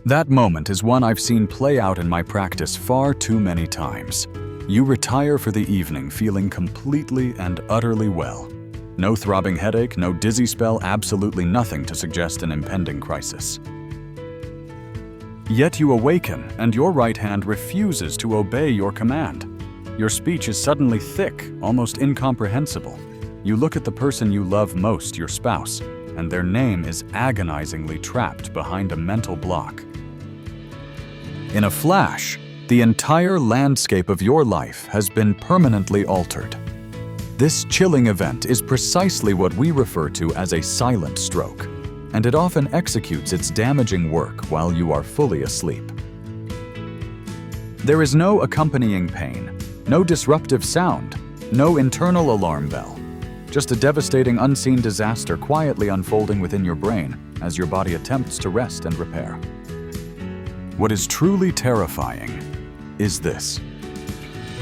That moment is one I've seen play out in my practice far too many times. You retire for the evening feeling completely and utterly well. No throbbing headache, no dizzy spell, absolutely nothing to suggest an impending crisis. Yet you awaken, and your right hand refuses to obey your command. Your speech is suddenly thick, almost incomprehensible. You look at the person you love most, your spouse, and their name is agonizingly trapped behind a mental block. In a flash, the entire landscape of your life has been permanently altered. This chilling event is precisely what we refer to as a silent stroke, and it often executes its damaging work while you are fully asleep. There is no accompanying pain, no disruptive sound, no internal alarm bell, just a devastating unseen disaster quietly unfolding within your brain as your body attempts to rest and repair. What is truly terrifying is this.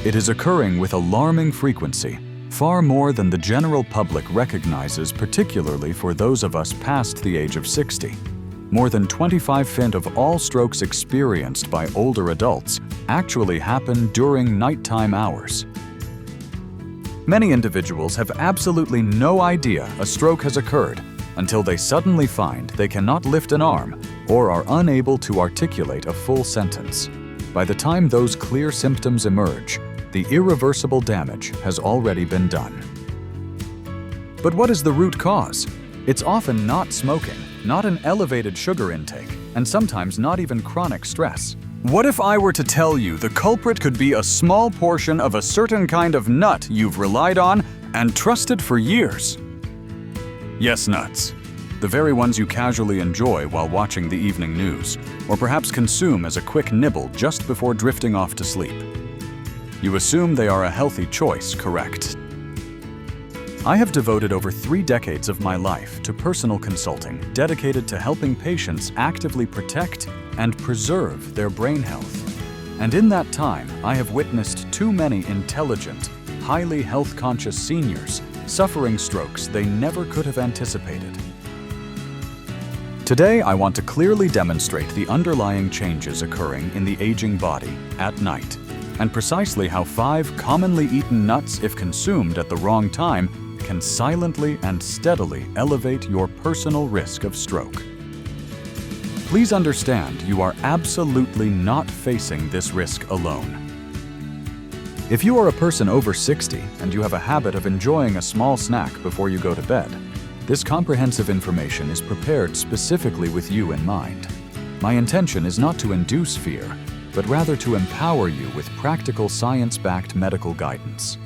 It is occurring with alarming frequency, far more than the general public recognizes, particularly for those of us past the age of 60. More than 25% of all strokes experienced by older adults actually happen during nighttime hours. Many individuals have absolutely no idea a stroke has occurred until they suddenly find they cannot lift an arm or are unable to articulate a full sentence. By the time those clear symptoms emerge, the irreversible damage has already been done. But what is the root cause? It's often not smoking, not an elevated sugar intake, and sometimes not even chronic stress. What if I were to tell you the culprit could be a small portion of a certain kind of nut you've relied on and trusted for years? Yes, nuts. The very ones you casually enjoy while watching the evening news, or perhaps consume as a quick nibble just before drifting off to sleep. You assume they are a healthy choice, correct? I have devoted over 3 decades of my life to personal consulting dedicated to helping patients actively protect and preserve their brain health. And in that time, I have witnessed too many intelligent, highly health-conscious seniors suffering strokes they never could have anticipated. Today, I want to clearly demonstrate the underlying changes occurring in the aging body at night, and precisely how 5 commonly eaten nuts, if consumed at the wrong time, can silently and steadily elevate your personal risk of stroke. Please understand you are absolutely not facing this risk alone. If you are a person over 60 and you have a habit of enjoying a small snack before you go to bed, this comprehensive information is prepared specifically with you in mind. My intention is not to induce fear, but rather to empower you with practical science-backed medical guidance.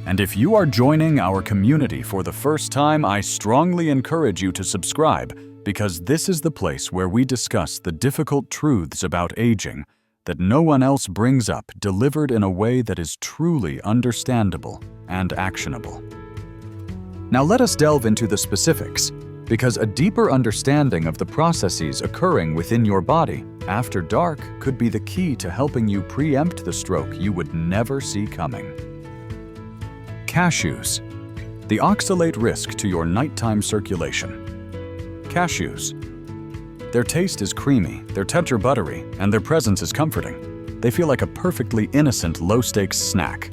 And if you are joining our community for the first time, I strongly encourage you to subscribe, because this is the place where we discuss the difficult truths about aging that no one else brings up, delivered in a way that is truly understandable and actionable. Now let us delve into the specifics, because a deeper understanding of the processes occurring within your body after dark could be the key to helping you preempt the stroke you would never see coming. Cashews. The oxalate risk to your nighttime circulation. Cashews. Their taste is creamy, their texture buttery, and their presence is comforting. They feel like a perfectly innocent, low-stakes snack.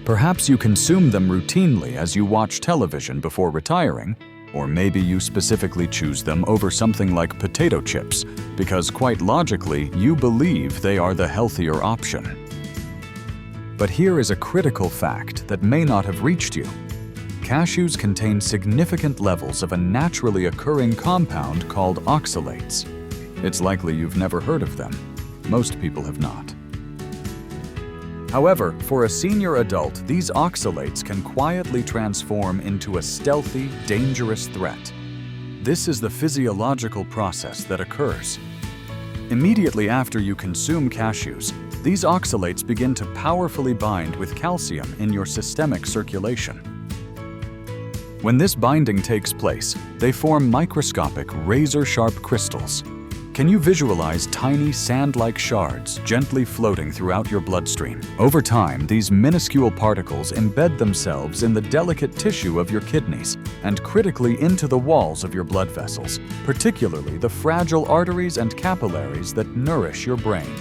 Perhaps you consume them routinely as you watch television before retiring, or maybe you specifically choose them over something like potato chips because, quite logically, you believe they are the healthier option. But here is a critical fact that may not have reached you. Cashews contain significant levels of a naturally occurring compound called oxalates. It's likely you've never heard of them. Most people have not. However, for a senior adult, these oxalates can quietly transform into a stealthy, dangerous threat. This is the physiological process that occurs. Immediately after you consume cashews, these oxalates begin to powerfully bind with calcium in your systemic circulation. When this binding takes place, they form microscopic, razor-sharp crystals. Can you visualize tiny sand-like shards gently floating throughout your bloodstream? Over time, these minuscule particles embed themselves in the delicate tissue of your kidneys and critically into the walls of your blood vessels, particularly the fragile arteries and capillaries that nourish your brain.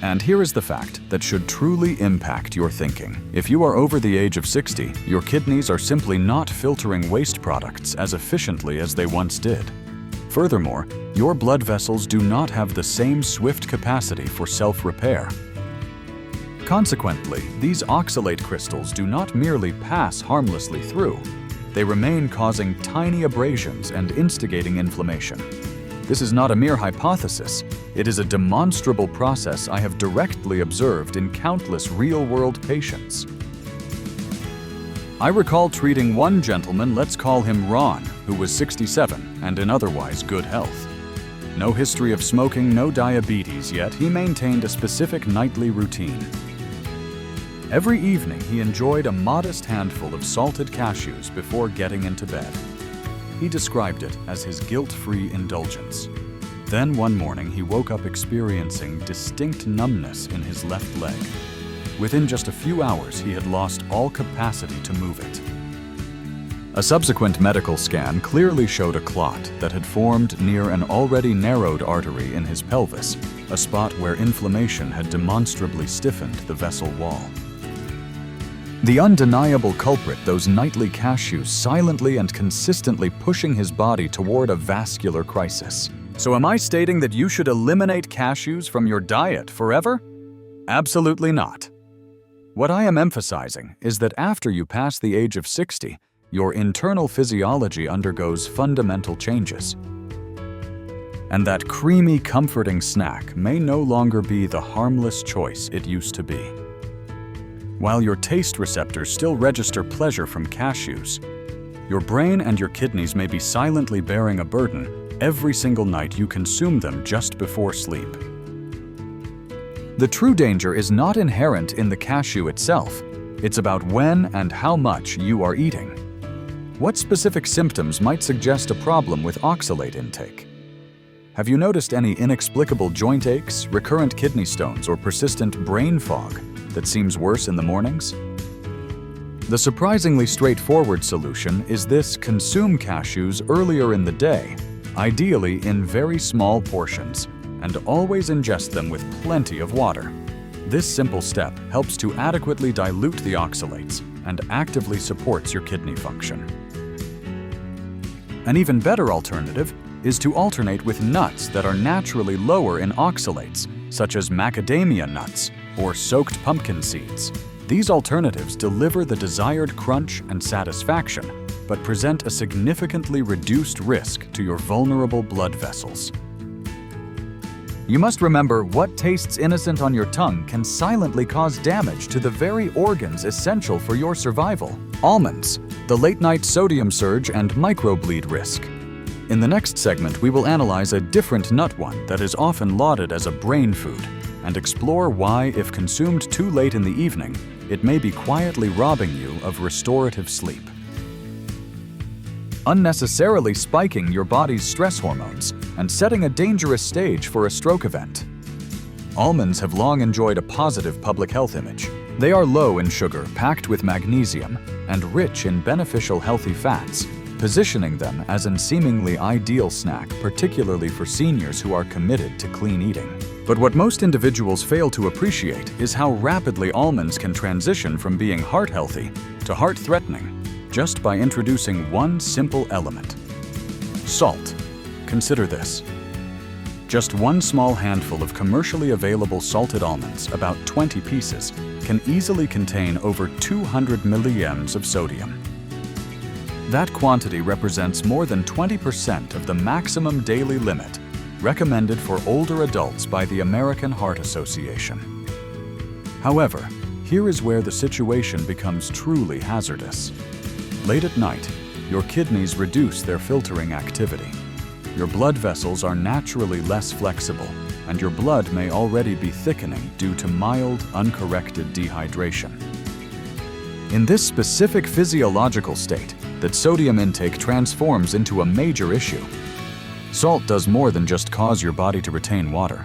And here is the fact that should truly impact your thinking. If you are over the age of 60, your kidneys are simply not filtering waste products as efficiently as they once did. Furthermore, your blood vessels do not have the same swift capacity for self-repair. Consequently, these oxalate crystals do not merely pass harmlessly through, they remain causing tiny abrasions and instigating inflammation. This is not a mere hypothesis, it is a demonstrable process I have directly observed in countless real-world patients. I recall treating one gentleman, let's call him Ron, who was 67 and in otherwise good health. No history of smoking, no diabetes, yet he maintained a specific nightly routine. Every evening he enjoyed a modest handful of salted cashews before getting into bed. He described it as his guilt-free indulgence. Then one morning he woke up experiencing distinct numbness in his left leg. Within just a few hours, he had lost all capacity to move it. A subsequent medical scan clearly showed a clot that had formed near an already narrowed artery in his pelvis, a spot where inflammation had demonstrably stiffened the vessel wall. The undeniable culprit, those nightly cashews silently and consistently pushing his body toward a vascular crisis. So am I stating that you should eliminate cashews from your diet forever? Absolutely not. What I am emphasizing is that after you pass the age of 60, your internal physiology undergoes fundamental changes. And that creamy, comforting snack may no longer be the harmless choice it used to be. While your taste receptors still register pleasure from cashews, your brain and your kidneys may be silently bearing a burden every single night you consume them just before sleep. The true danger is not inherent in the cashew itself. It's about when and how much you are eating. What specific symptoms might suggest a problem with oxalate intake? Have you noticed any inexplicable joint aches, recurrent kidney stones, or persistent brain fog that seems worse in the mornings? The surprisingly straightforward solution is this: consume cashews earlier in the day, ideally in very small portions, and always ingest them with plenty of water. This simple step helps to adequately dilute the oxalates and actively supports your kidney function. An even better alternative is to alternate with nuts that are naturally lower in oxalates, such as macadamia nuts or soaked pumpkin seeds. These alternatives deliver the desired crunch and satisfaction, but present a significantly reduced risk to your vulnerable blood vessels. You must remember, what tastes innocent on your tongue can silently cause damage to the very organs essential for your survival. Almonds, the late-night sodium surge and microbleed risk. In the next segment, we will analyze a different nut one that is often lauded as a brain food, and explore why, if consumed too late in the evening, it may be quietly robbing you of restorative sleep, unnecessarily spiking your body's stress hormones and setting a dangerous stage for a stroke event. Almonds have long enjoyed a positive public health image. They are low in sugar, packed with magnesium, and rich in beneficial healthy fats, positioning them as a seemingly ideal snack, particularly for seniors who are committed to clean eating. But what most individuals fail to appreciate is how rapidly almonds can transition from being heart-healthy to heart-threatening just by introducing one simple element: salt. Consider this. Just one small handful of commercially available salted almonds, about 20 pieces, can easily contain over 200 milligrams of sodium. That quantity represents more than 20% of the maximum daily limit recommended for older adults by the American Heart Association. However, here is where the situation becomes truly hazardous. Late at night, your kidneys reduce their filtering activity. Your blood vessels are naturally less flexible, and your blood may already be thickening due to mild, uncorrected dehydration. In this specific physiological state, that sodium intake transforms into a major issue. Salt does more than just cause your body to retain water.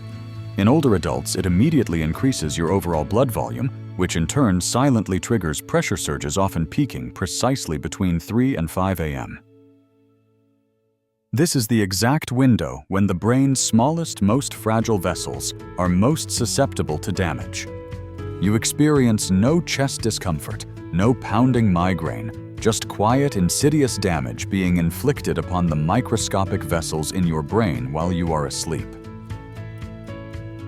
In older adults, it immediately increases your overall blood volume, which in turn silently triggers pressure surges, often peaking precisely between 3 and 5 a.m. This is the exact window when the brain's smallest, most fragile vessels are most susceptible to damage. You experience no chest discomfort, no pounding migraine, just quiet, insidious damage being inflicted upon the microscopic vessels in your brain while you are asleep.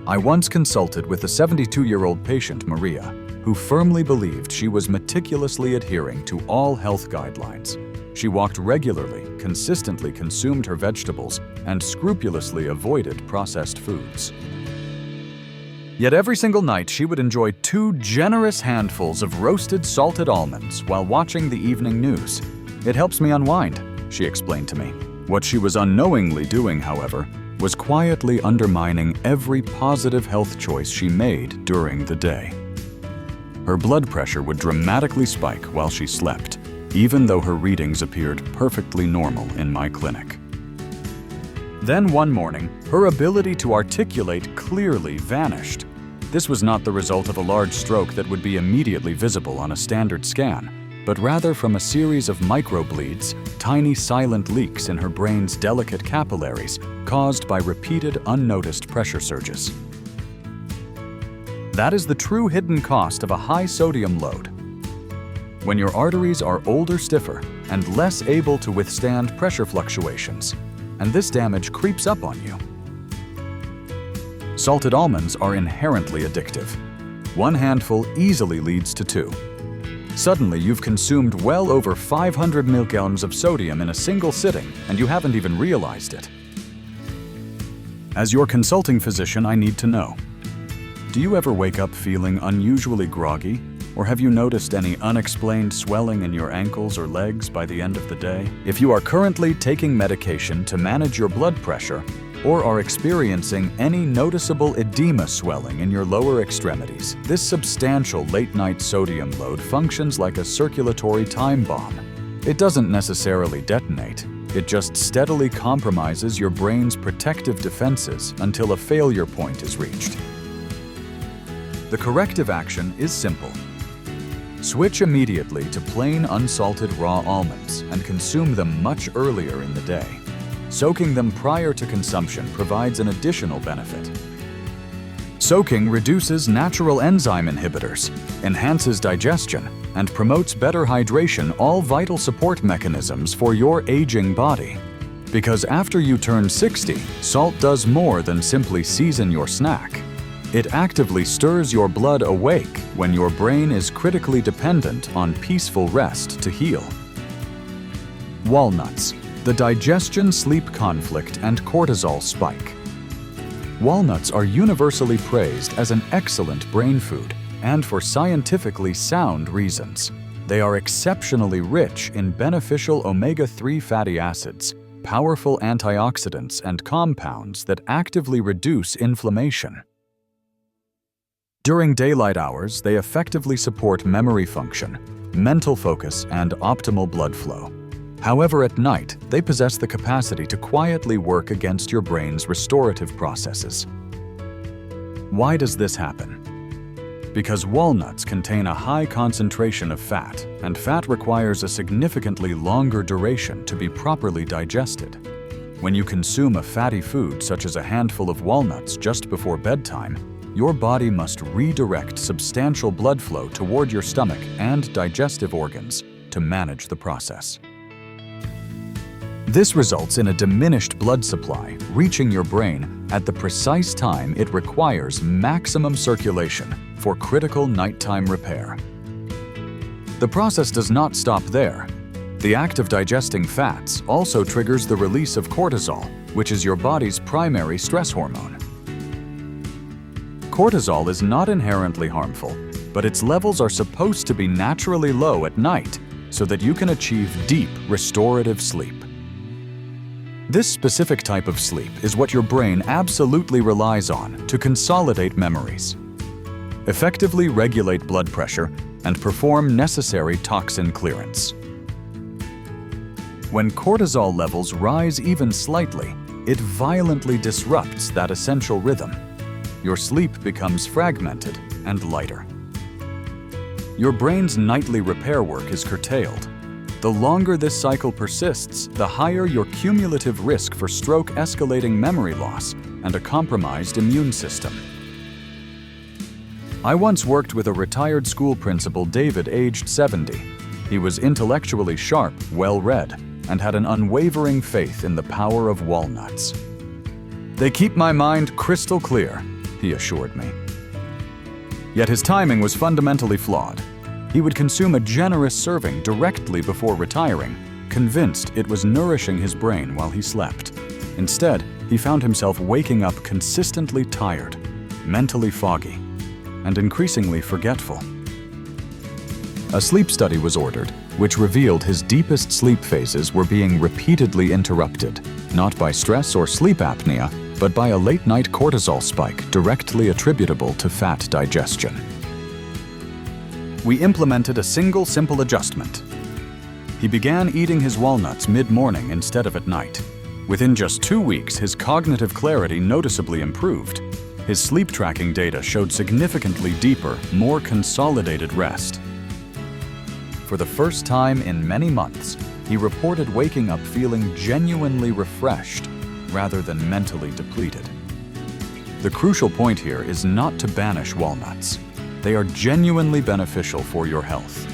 I once consulted with a 72-year-old patient, Maria, who firmly believed she was meticulously adhering to all health guidelines. She walked regularly, consistently consumed her vegetables, and scrupulously avoided processed foods. Yet every single night she would enjoy 2 generous handfuls of roasted salted almonds while watching the evening news. "It helps me unwind," she explained to me. What she was unknowingly doing, however, was quietly undermining every positive health choice she made during the day. Her blood pressure would dramatically spike while she slept, even though her readings appeared perfectly normal in my clinic. Then one morning, her ability to articulate clearly vanished. This was not the result of a large stroke that would be immediately visible on a standard scan, but rather from a series of microbleeds, tiny silent leaks in her brain's delicate capillaries caused by repeated unnoticed pressure surges. That is the true hidden cost of a high sodium load. When your arteries are older, stiffer, and less able to withstand pressure fluctuations, and this damage creeps up on you. Salted almonds are inherently addictive. One handful easily leads to 2. Suddenly, you've consumed well over 500 milligrams of sodium in a single sitting, and you haven't even realized it. As your consulting physician, I need to know, do you ever wake up feeling unusually groggy? Or have you noticed any unexplained swelling in your ankles or legs by the end of the day? If you are currently taking medication to manage your blood pressure, or are experiencing any noticeable edema swelling in your lower extremities, this substantial late-night sodium load functions like a circulatory time bomb. It doesn't necessarily detonate. It just steadily compromises your brain's protective defenses until a failure point is reached. The corrective action is simple. Switch immediately to plain unsalted raw almonds and consume them much earlier in the day. Soaking them prior to consumption provides an additional benefit. Soaking reduces natural enzyme inhibitors, enhances digestion, and promotes better hydration, all vital support mechanisms for your aging body. Because after you turn 60, salt does more than simply season your snack. It actively stirs your blood awake when your brain is critically dependent on peaceful rest to heal. Walnuts, the digestion-sleep conflict and cortisol spike. Walnuts are universally praised as an excellent brain food, and for scientifically sound reasons. They are exceptionally rich in beneficial omega-3 fatty acids, powerful antioxidants, and compounds that actively reduce inflammation. During daylight hours, they effectively support memory function, mental focus, and optimal blood flow. However, at night, they possess the capacity to quietly work against your brain's restorative processes. Why does this happen? Because walnuts contain a high concentration of fat, and fat requires a significantly longer duration to be properly digested. When you consume a fatty food such as a handful of walnuts just before bedtime, your body must redirect substantial blood flow toward your stomach and digestive organs to manage the process. This results in a diminished blood supply reaching your brain at the precise time it requires maximum circulation for critical nighttime repair. The process does not stop there. The act of digesting fats also triggers the release of cortisol, which is your body's primary stress hormone. Cortisol is not inherently harmful, but its levels are supposed to be naturally low at night so that you can achieve deep, restorative sleep. This specific type of sleep is what your brain absolutely relies on to consolidate memories, effectively regulate blood pressure, and perform necessary toxin clearance. When cortisol levels rise even slightly, it violently disrupts that essential rhythm. Your sleep becomes fragmented and lighter. Your brain's nightly repair work is curtailed. The longer this cycle persists, the higher your cumulative risk for stroke, escalating memory loss, and a compromised immune system. I once worked with a retired school principal, David, aged 70. He was intellectually sharp, well-read, and had an unwavering faith in the power of walnuts. "They keep my mind crystal clear," he assured me. Yet his timing was fundamentally flawed. He would consume a generous serving directly before retiring, convinced it was nourishing his brain while he slept. Instead, he found himself waking up consistently tired, mentally foggy, and increasingly forgetful. A sleep study was ordered, which revealed his deepest sleep phases were being repeatedly interrupted, not by stress or sleep apnea, but by a late-night cortisol spike directly attributable to fat digestion. We implemented a single simple adjustment. He began eating his walnuts mid-morning instead of at night. Within just 2 weeks, his cognitive clarity noticeably improved. His sleep tracking data showed significantly deeper, more consolidated rest. For the first time in many months, he reported waking up feeling genuinely refreshed rather than mentally depleted. The crucial point here is not to banish walnuts. They are genuinely beneficial for your health.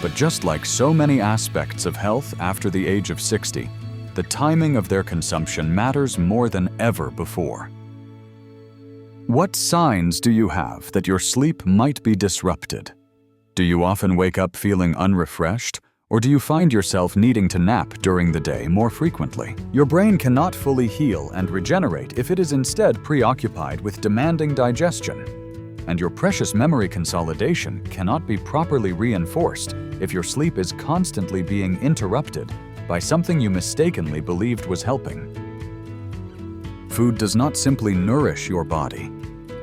But just like so many aspects of health after the age of 60, the timing of their consumption matters more than ever before. What signs do you have that your sleep might be disrupted? Do you often wake up feeling unrefreshed, or do you find yourself needing to nap during the day more frequently? Your brain cannot fully heal and regenerate if it is instead preoccupied with demanding digestion. And your precious memory consolidation cannot be properly reinforced if your sleep is constantly being interrupted by something you mistakenly believed was helping. Food does not simply nourish your body.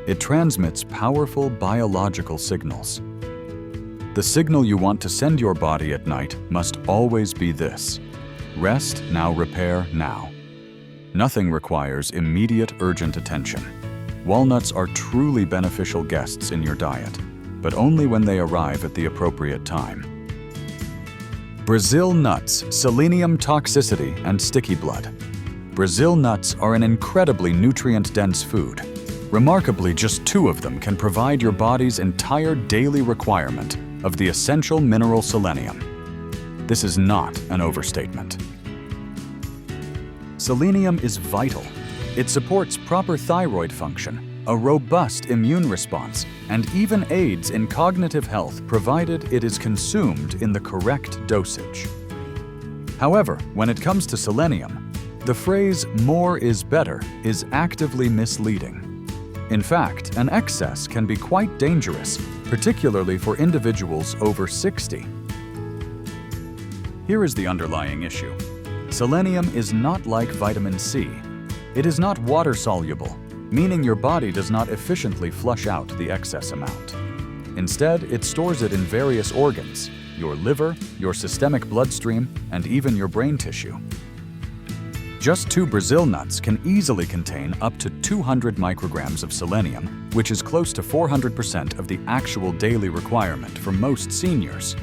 It transmits powerful biological signals. The signal you want to send your body at night must always be this: rest now, repair now. Nothing requires immediate, urgent attention. Walnuts are truly beneficial guests in your diet, but only when they arrive at the appropriate time. Brazil nuts, selenium toxicity, and sticky blood. Brazil nuts are an incredibly nutrient-dense food. Remarkably, just 2 of them can provide your body's entire daily requirement of the essential mineral selenium. This is not an overstatement. Selenium is vital. It supports proper thyroid function, a robust immune response, and even aids in cognitive health provided it is consumed in the correct dosage. However, when it comes to selenium, the phrase "more is better" is actively misleading. In fact, an excess can be quite dangerous, particularly for individuals over 60. Here is the underlying issue. Selenium is not like vitamin C. It is not water-soluble, meaning your body does not efficiently flush out the excess amount. Instead, it stores it in various organs: your liver, your systemic bloodstream, and even your brain tissue. Just 2 Brazil nuts can easily contain up to 200 micrograms of selenium, which is close to 400% of the actual daily requirement for most seniors.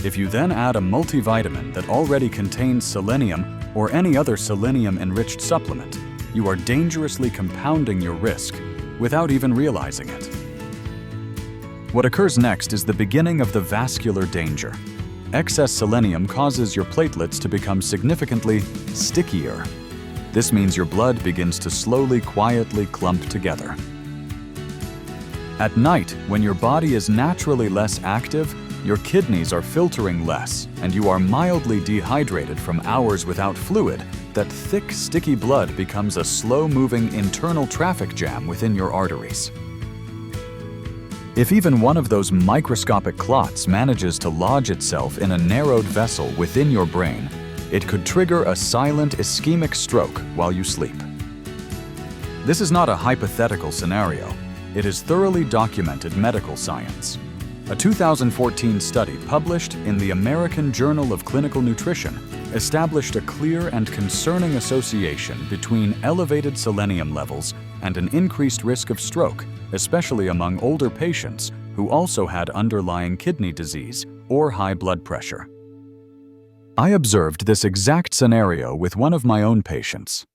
If you then add a multivitamin that already contains selenium or any other selenium-enriched supplement, you are dangerously compounding your risk without even realizing it. What occurs next is the beginning of the vascular danger. Excess selenium causes your platelets to become significantly stickier. This means your blood begins to slowly, quietly clump together. At night, when your body is naturally less active, your kidneys are filtering less, and you are mildly dehydrated from hours without fluid. That thick, sticky blood becomes a slow-moving internal traffic jam within your arteries. If even one of those microscopic clots manages to lodge itself in a narrowed vessel within your brain, it could trigger a silent ischemic stroke while you sleep. This is not a hypothetical scenario. It is thoroughly documented medical science. A 2014 study published in the American Journal of Clinical Nutrition established a clear and concerning association between elevated selenium levels and an increased risk of stroke, especially among older patients who also had underlying kidney disease or high blood pressure. I observed this exact scenario with one of my own patients.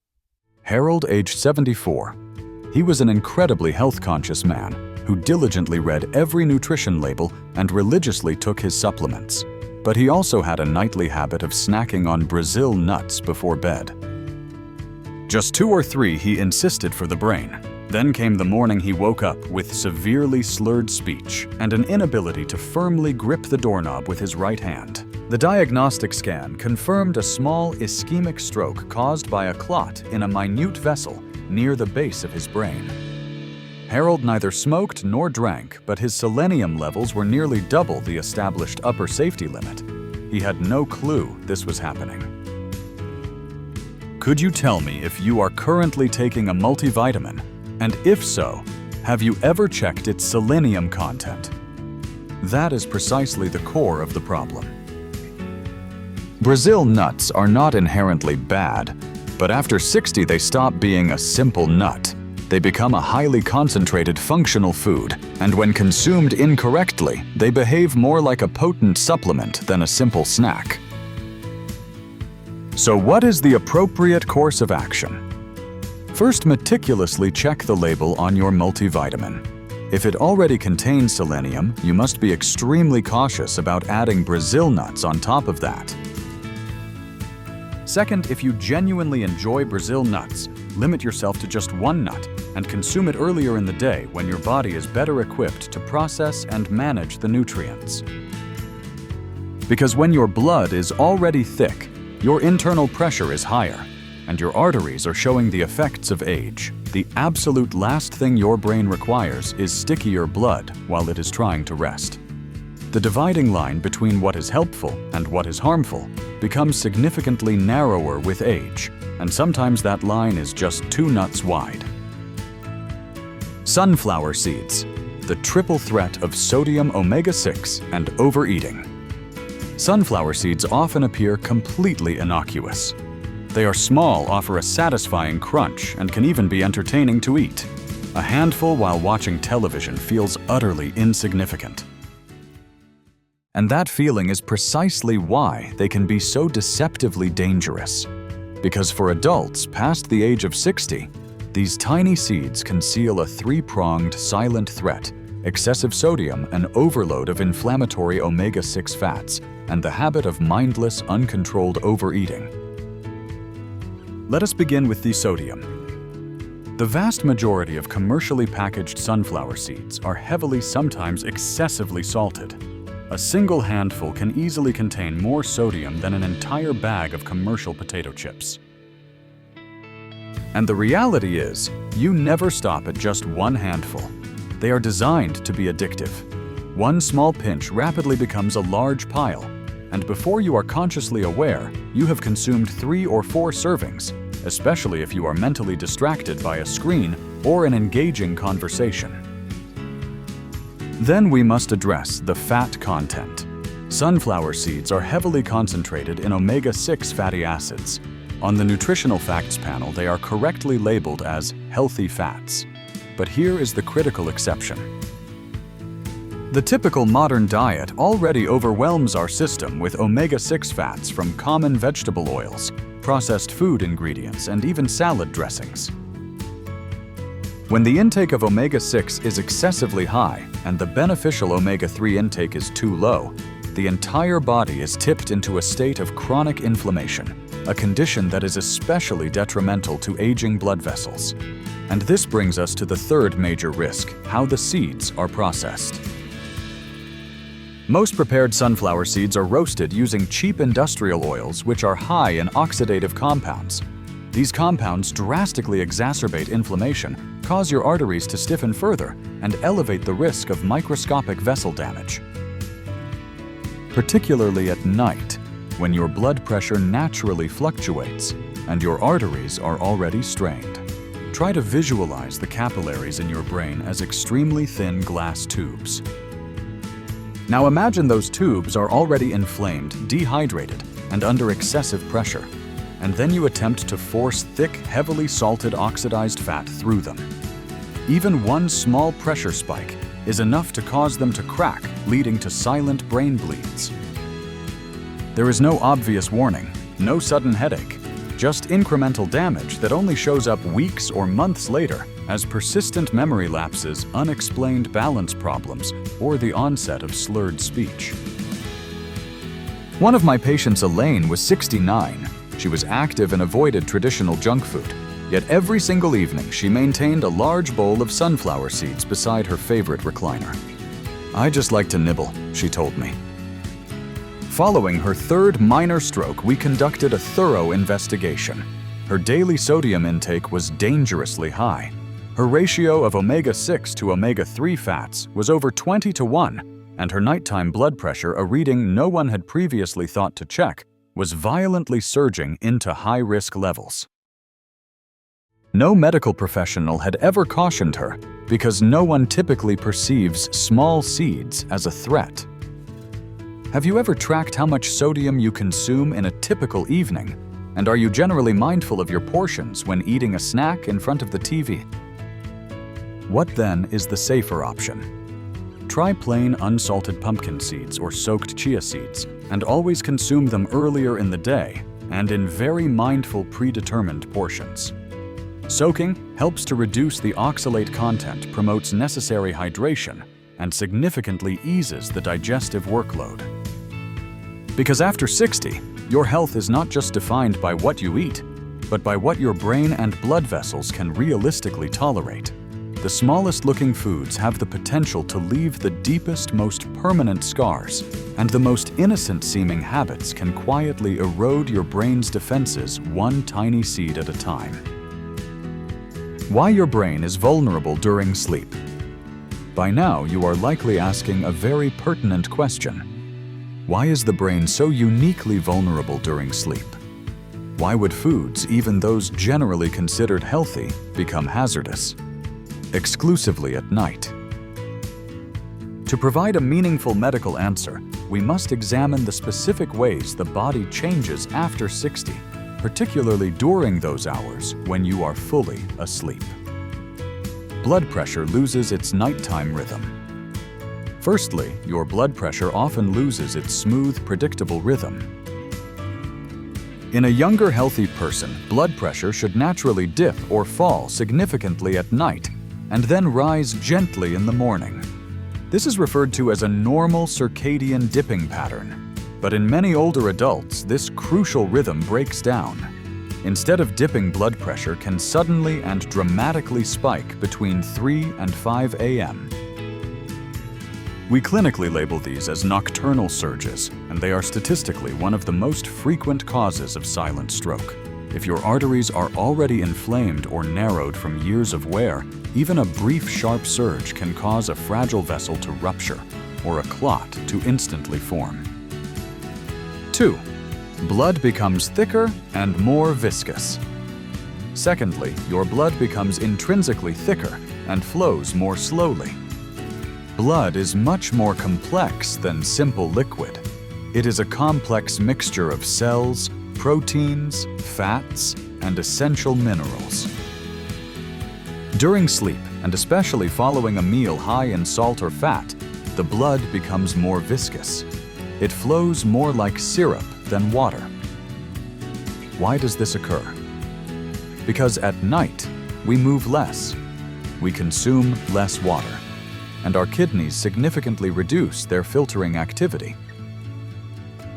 Harold, aged 74. He was an incredibly health-conscious man who diligently read every nutrition label and religiously took his supplements. But he also had a nightly habit of snacking on Brazil nuts before bed. Just 2 or 3 he insisted for the brain. Then came the morning he woke up with severely slurred speech and an inability to firmly grip the doorknob with his right hand. The diagnostic scan confirmed a small ischemic stroke caused by a clot in a minute vessel near the base of his brain. Harold neither smoked nor drank, but his selenium levels were nearly double the established upper safety limit. He had no clue this was happening. Could you tell me if you are currently taking a multivitamin? And if so, have you ever checked its selenium content? That is precisely the core of the problem. Brazil nuts are not inherently bad, but after 60 they stop being a simple nut. They become a highly concentrated functional food, and when consumed incorrectly, they behave more like a potent supplement than a simple snack. So what is the appropriate course of action? First, meticulously check the label on your multivitamin. If it already contains selenium, you must be extremely cautious about adding Brazil nuts on top of that. Second, if you genuinely enjoy Brazil nuts, limit yourself to just 1 nut and consume it earlier in the day when your body is better equipped to process and manage the nutrients. Because when your blood is already thick, your internal pressure is higher, and your arteries are showing the effects of age. The absolute last thing your brain requires is stickier blood while it is trying to rest. The dividing line between what is helpful and what is harmful becomes significantly narrower with age, and sometimes that line is just 2 nuts wide. Sunflower seeds, the triple threat of sodium omega-6 and overeating. Sunflower seeds often appear completely innocuous. They are small, offer a satisfying crunch, and can even be entertaining to eat. A handful while watching television feels utterly insignificant. And that feeling is precisely why they can be so deceptively dangerous. Because for adults past the age of 60, these tiny seeds conceal a 3-pronged silent threat: excessive sodium, an overload of inflammatory omega-6 fats, and the habit of mindless, uncontrolled overeating. Let us begin with the sodium. The vast majority of commercially packaged sunflower seeds are heavily, sometimes excessively salted. A single handful can easily contain more sodium than an entire bag of commercial potato chips. And the reality is, you never stop at just 1 handful. They are designed to be addictive. 1 small pinch rapidly becomes a large pile, and before you are consciously aware, you have consumed 3 or 4 servings, especially if you are mentally distracted by a screen or an engaging conversation. Then we must address the fat content. Sunflower seeds are heavily concentrated in omega-6 fatty acids. On the nutritional facts panel, they are correctly labeled as healthy fats. But here is the critical exception. The typical modern diet already overwhelms our system with omega-6 fats from common vegetable oils, processed food ingredients, and even salad dressings. When the intake of omega-6 is excessively high and the beneficial omega-3 intake is too low, the entire body is tipped into a state of chronic inflammation, a condition that is especially detrimental to aging blood vessels. And this brings us to the third major risk: how the seeds are processed. Most prepared sunflower seeds are roasted using cheap industrial oils which are high in oxidative compounds. These compounds drastically exacerbate inflammation, cause your arteries to stiffen further, and elevate the risk of microscopic vessel damage. Particularly at night, when your blood pressure naturally fluctuates and your arteries are already strained. Try to visualize the capillaries in your brain as extremely thin glass tubes. Now imagine those tubes are already inflamed, dehydrated, and under excessive pressure, and then you attempt to force thick, heavily salted oxidized fat through them. Even one small pressure spike is enough to cause them to crack, leading to silent brain bleeds. There is no obvious warning, no sudden headache, just incremental damage that only shows up weeks or months later as persistent memory lapses, unexplained balance problems, or the onset of slurred speech. One of my patients, Elaine, was 69. She was active and avoided traditional junk food. Yet every single evening, she maintained a large bowl of sunflower seeds beside her favorite recliner. "I just like to nibble," she told me. Following her third minor stroke, we conducted a thorough investigation. Her daily sodium intake was dangerously high. Her ratio of omega-6 to omega-3 fats was over 20 to 1, and her nighttime blood pressure, a reading no one had previously thought to check, was violently surging into high-risk levels. No medical professional had ever cautioned her because no one typically perceives small seeds as a threat. Have you ever tracked how much sodium you consume in a typical evening? And are you generally mindful of your portions when eating a snack in front of the TV? What then is the safer option? Try plain unsalted pumpkin seeds or soaked chia seeds, and always consume them earlier in the day and in very mindful predetermined portions. Soaking helps to reduce the oxalate content, promotes necessary hydration, and significantly eases the digestive workload. Because after 60, your health is not just defined by what you eat, but by what your brain and blood vessels can realistically tolerate. The smallest looking foods have the potential to leave the deepest, most permanent scars, and the most innocent seeming habits can quietly erode your brain's defenses one tiny seed at a time. Why your brain is vulnerable during sleep. By now, you are likely asking a very pertinent question. Why is the brain so uniquely vulnerable during sleep? Why would foods, even those generally considered healthy, become hazardous? Exclusively at night. To provide a meaningful medical answer, we must examine the specific ways the body changes after 60, particularly during those hours when you are fully asleep. Blood pressure loses its nighttime rhythm. Firstly, your blood pressure often loses its smooth, predictable rhythm. In a younger, healthy person, blood pressure should naturally dip or fall significantly at night and then rise gently in the morning. This is referred to as a normal circadian dipping pattern. But in many older adults, this crucial rhythm breaks down. Instead of dipping, blood pressure can suddenly and dramatically spike between 3 and 5 a.m. We clinically label these as nocturnal surges, and they are statistically one of the most frequent causes of silent stroke. If your arteries are already inflamed or narrowed from years of wear, even a brief sharp surge can cause a fragile vessel to rupture or a clot to instantly form. 2. Blood becomes thicker and more viscous. Secondly, your blood becomes intrinsically thicker and flows more slowly. Blood is much more complex than simple liquid. It is a complex mixture of cells, proteins, fats, and essential minerals. During sleep, and especially following a meal high in salt or fat, the blood becomes more viscous. It flows more like syrup than water. Why does this occur? Because at night, we move less, we consume less water, and our kidneys significantly reduce their filtering activity.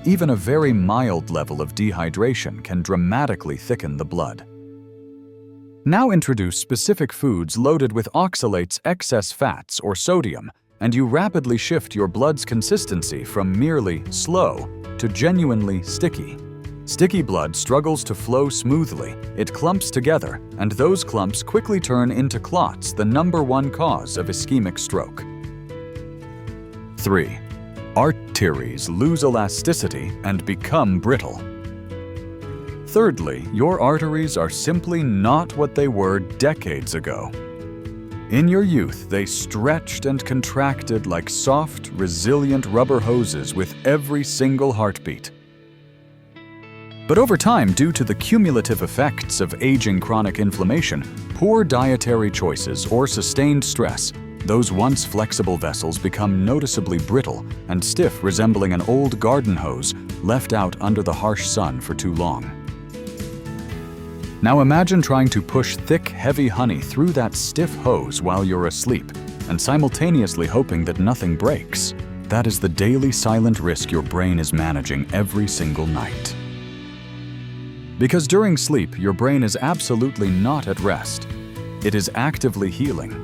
Even a very mild level of dehydration can dramatically thicken the blood. Now introduce specific foods loaded with oxalates, excess fats, or sodium, and you rapidly shift your blood's consistency from merely slow to genuinely sticky. Sticky blood struggles to flow smoothly, it clumps together, and those clumps quickly turn into clots, the #1 cause of ischemic stroke. 3. Arteries lose elasticity and become brittle. Thirdly, your arteries are simply not what they were decades ago. In your youth, they stretched and contracted like soft, resilient rubber hoses with every single heartbeat. But over time, due to the cumulative effects of aging chronic inflammation, poor dietary choices, or sustained stress, those once flexible vessels become noticeably brittle and stiff, resembling an old garden hose left out under the harsh sun for too long. Now imagine trying to push thick, heavy honey through that stiff hose while you're asleep, and simultaneously hoping that nothing breaks. That is the daily silent risk your brain is managing every single night. Because during sleep, your brain is absolutely not at rest. It is actively healing.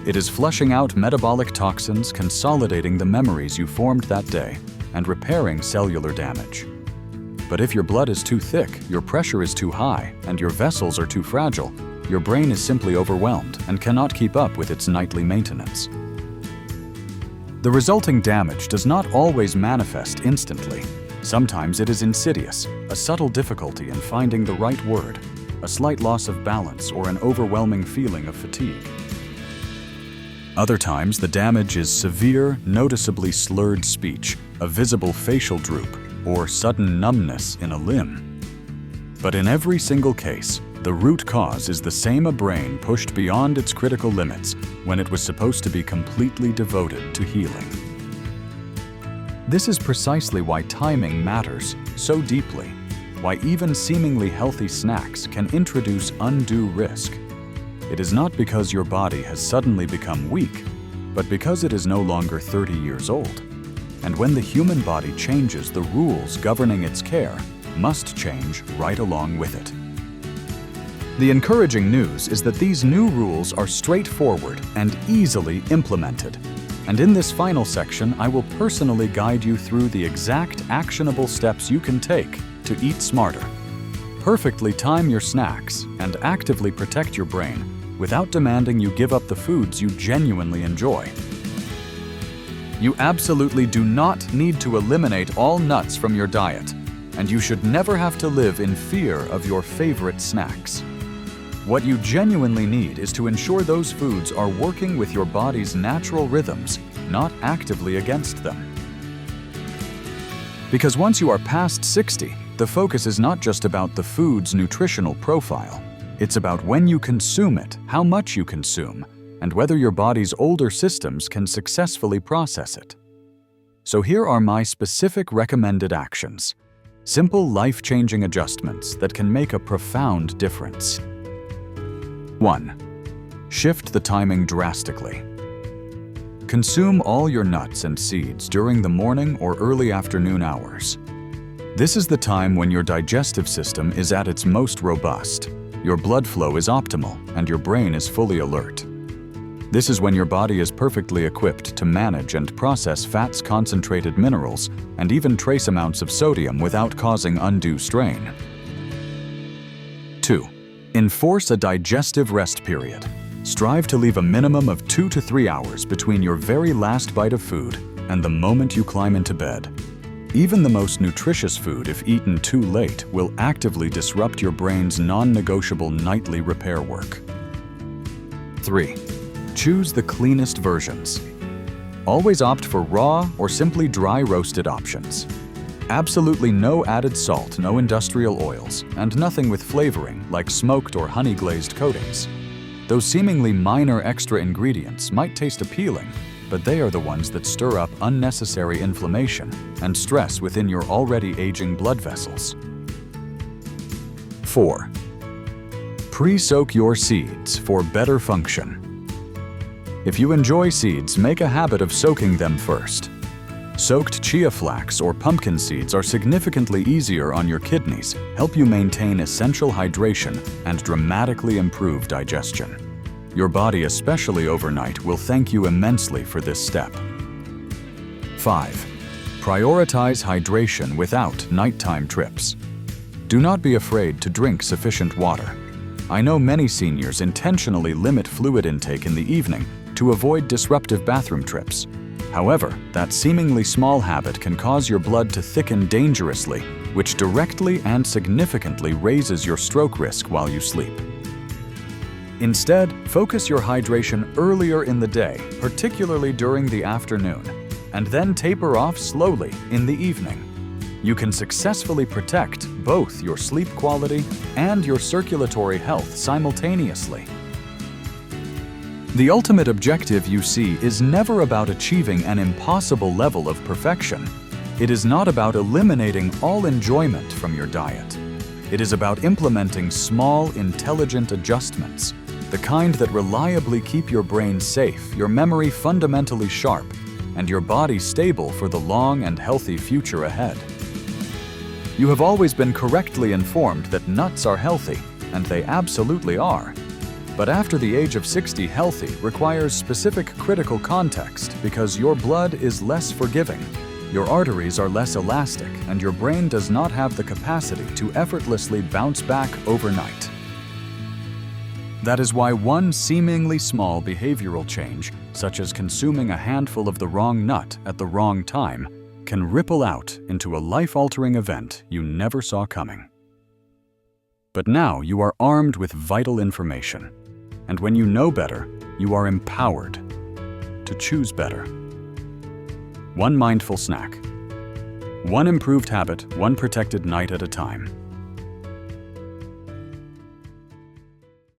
It is flushing out metabolic toxins, consolidating the memories you formed that day, and repairing cellular damage. But if your blood is too thick, your pressure is too high, and your vessels are too fragile, your brain is simply overwhelmed and cannot keep up with its nightly maintenance. The resulting damage does not always manifest instantly. Sometimes it is insidious, a subtle difficulty in finding the right word, a slight loss of balance, or an overwhelming feeling of fatigue. Other times, the damage is severe, noticeably slurred speech, a visible facial droop, or sudden numbness in a limb. But in every single case, the root cause is the same: a brain pushed beyond its critical limits when it was supposed to be completely devoted to healing. This is precisely why timing matters so deeply, why even seemingly healthy snacks can introduce undue risk. It is not because your body has suddenly become weak, but because it is no longer 30 years old. And when the human body changes, the rules governing its care must change right along with it. The encouraging news is that these new rules are straightforward and easily implemented. And in this final section, I will personally guide you through the exact actionable steps you can take to eat smarter. Perfectly time your snacks and actively protect your brain without demanding you give up the foods you genuinely enjoy. You absolutely do not need to eliminate all nuts from your diet, and you should never have to live in fear of your favorite snacks. What you genuinely need is to ensure those foods are working with your body's natural rhythms, not actively against them. Because once you are past 60, the focus is not just about the food's nutritional profile. It's about when you consume it, how much you consume, and whether your body's older systems can successfully process it. So here are my specific recommended actions. Simple, life-changing adjustments that can make a profound difference. 1. Shift the timing drastically. Consume all your nuts and seeds during the morning or early afternoon hours. This is the time when your digestive system is at its most robust. Your blood flow is optimal, and your brain is fully alert. This is when your body is perfectly equipped to manage and process fats, concentrated minerals, and even trace amounts of sodium without causing undue strain. 2. Enforce a digestive rest period. Strive to leave a minimum of 2 to 3 hours between your very last bite of food and the moment you climb into bed. Even the most nutritious food, if eaten too late, will actively disrupt your brain's non-negotiable nightly repair work. 3. Choose the cleanest versions. Always opt for raw or simply dry roasted options. Absolutely no added salt, no industrial oils, and nothing with flavoring like smoked or honey-glazed coatings. Those seemingly minor extra ingredients might taste appealing, but they are the ones that stir up unnecessary inflammation and stress within your already aging blood vessels. 4. Pre-soak your seeds for better function. If you enjoy seeds, make a habit of soaking them first. Soaked chia flax or pumpkin seeds are significantly easier on your kidneys, help you maintain essential hydration, and dramatically improve digestion. Your body, especially overnight, will thank you immensely for this step. 5. Prioritize hydration without nighttime trips. Do not be afraid to drink sufficient water. I know many seniors intentionally limit fluid intake in the evening to avoid disruptive bathroom trips. However, that seemingly small habit can cause your blood to thicken dangerously, which directly and significantly raises your stroke risk while you sleep. Instead, focus your hydration earlier in the day, particularly during the afternoon, and then taper off slowly in the evening. you can successfully protect both your sleep quality and your circulatory health simultaneously. The ultimate objective, you see, is never about achieving an impossible level of perfection. It is not about eliminating all enjoyment from your diet. It is about implementing small, intelligent adjustments, the kind that reliably keep your brain safe, your memory fundamentally sharp, and your body stable for the long and healthy future ahead. You have always been correctly informed that nuts are healthy, and they absolutely are. But after the age of 60, healthy requires specific critical context because your blood is less forgiving, your arteries are less elastic, and your brain does not have the capacity to effortlessly bounce back overnight. That is why one seemingly small behavioral change, such as consuming a handful of the wrong nut at the wrong time, can ripple out into a life-altering event you never saw coming. But now you are armed with vital information, and when you know better, you are empowered to choose better. One mindful snack, one improved habit, one protected night at a time.